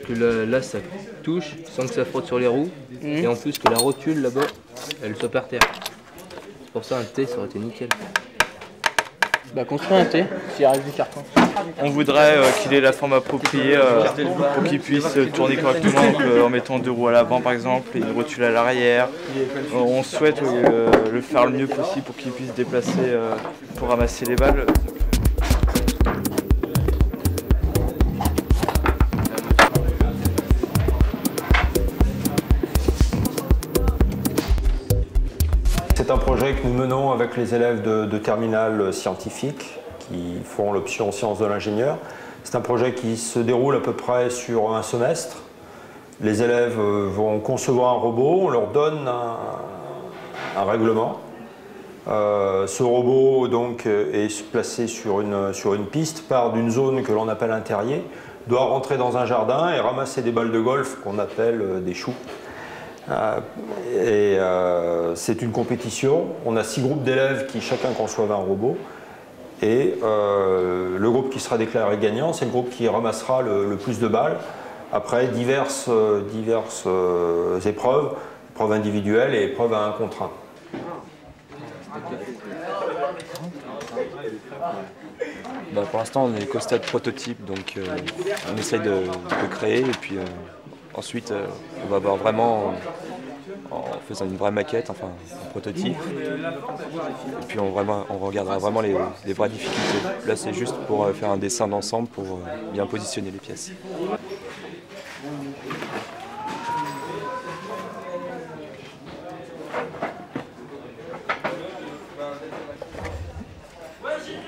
que là ça touche sans que ça frotte sur les roues. Et en plus que la rotule là-bas, elle soit par terre. C'est pour ça un T, ça aurait été nickel. Bah construis un T, s'il arrive du carton. On voudrait qu'il ait la forme appropriée pour qu'il puisse tourner correctement, en mettant 2 roues à l'avant par exemple et une rotule à l'arrière. On souhaite le faire le mieux possible pour qu'il puisse se déplacer pour ramasser les balles. C'est un projet que nous menons avec les élèves de terminale scientifique qui font l'option sciences de l'ingénieur. C'est un projet qui se déroule à peu près sur un semestre. Les élèves vont concevoir un robot, on leur donne un règlement. Ce robot donc, est placé sur une piste, part d'une zone que l'on appelle un terrier, doit rentrer dans un jardin et ramasser des balles de golf qu'on appelle des choux. C'est une compétition. On a 6 groupes d'élèves qui chacun conçoivent un robot. Et le groupe qui sera déclaré gagnant, c'est le groupe qui ramassera le plus de balles. Après diverses épreuves, épreuves individuelles et épreuves à 1 contre 1. Bah, pour l'instant, on est qu'au stade prototype, donc on essaye de créer et puis ensuite on va voir vraiment en faisant une vraie maquette, enfin un prototype. Et puis on regardera vraiment les vraies difficultés. Là, c'est juste pour faire un dessin d'ensemble pour bien positionner les pièces.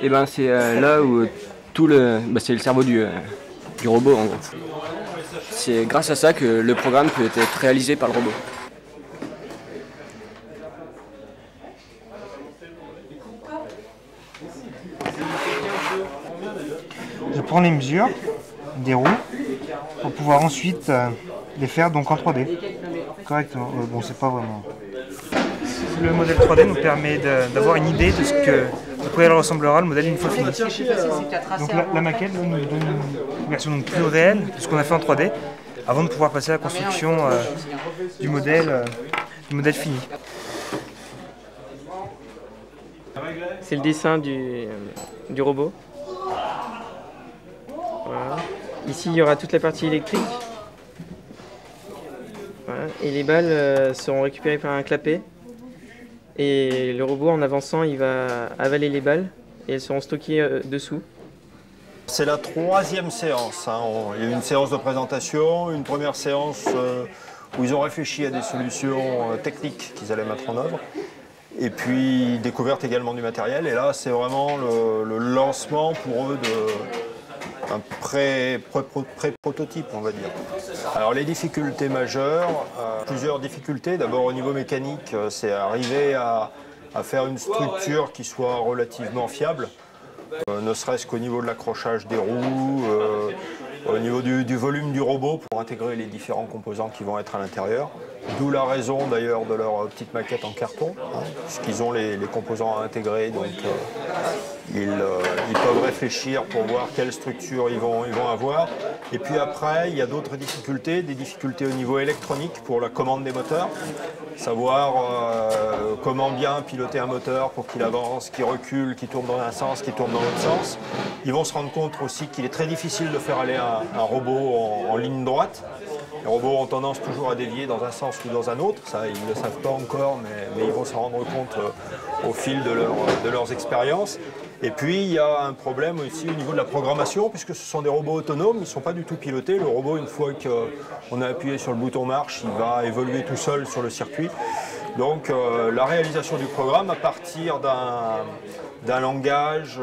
Et ben c'est là où c'est le cerveau du robot en gros. C'est grâce à ça que le programme peut être réalisé par le robot. Je prends les mesures des roues pour pouvoir ensuite les faire donc en 3D correctement. Bon, c'est pas vraiment. Le modèle 3D nous permet d'avoir une idée de ce que à quoi il ressemblera le modèle une fois fini. Donc la maquette nous donne une version donc plus réelle de ce qu'on a fait en 3D avant de pouvoir passer à la construction du modèle fini. C'est le dessin du robot. Voilà. Ici, il y aura toute la partie électrique. Voilà. Et les balles seront récupérées par un clapet. Et le robot, en avançant, il va avaler les balles et elles seront stockées dessous. C'est la 3e séance. Hein. Il y a eu une séance de présentation, une première séance où ils ont réfléchi à des solutions techniques qu'ils allaient mettre en œuvre. Et puis découverte également du matériel. Et là, c'est vraiment le lancement pour eux d'un pré-prototype, on va dire. Alors les difficultés majeures, plusieurs difficultés. D'abord au niveau mécanique, c'est arriver à faire une structure qui soit relativement fiable, ne serait-ce qu'au niveau de l'accrochage des roues, au niveau du volume du robot pour intégrer les différents composants qui vont être à l'intérieur. D'où la raison d'ailleurs de leur petite maquette en carton, hein, puisqu'ils ont les composants à intégrer, donc ils peuvent réfléchir pour voir quelle structure ils vont avoir. Et puis après, il y a d'autres difficultés, des difficultés au niveau électronique pour la commande des moteurs, savoir comment bien piloter un moteur pour qu'il avance, qu'il recule, qu'il tourne dans un sens, qu'il tourne dans l'autre sens. Ils vont se rendre compte aussi qu'il est très difficile de faire aller un robot en ligne droite. Les robots ont tendance toujours à dévier dans un sens ou dans un autre, ça ils ne le savent pas encore, mais ils vont s'en rendre compte au fil de leurs expériences. Et puis il y a un problème aussi au niveau de la programmation, puisque ce sont des robots autonomes, ils ne sont pas du tout pilotés. Le robot, une fois qu'on a appuyé sur le bouton marche, il va évoluer tout seul sur le circuit. Donc la réalisation du programme à partir d'un langage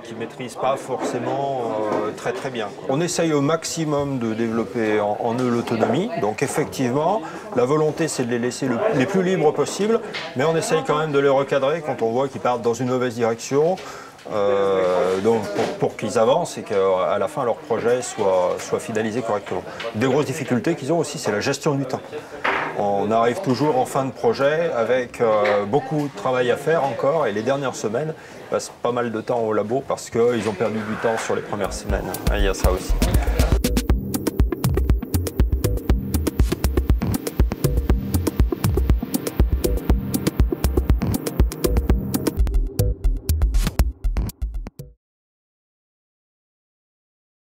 qu'ils ne maîtrisent pas forcément très bien. On essaye au maximum de développer en eux l'autonomie. Donc effectivement, la volonté c'est de les laisser les plus libres possible, mais on essaye quand même de les recadrer quand on voit qu'ils partent dans une mauvaise direction. Donc pour qu'ils avancent et qu'à la fin leur projet soit finalisé correctement. Des grosses difficultés qu'ils ont aussi, c'est la gestion du temps. On arrive toujours en fin de projet avec beaucoup de travail à faire encore, et les dernières semaines, ils passent pas mal de temps au labo parce qu'ils ont perdu du temps sur les premières semaines. Il y a ça aussi.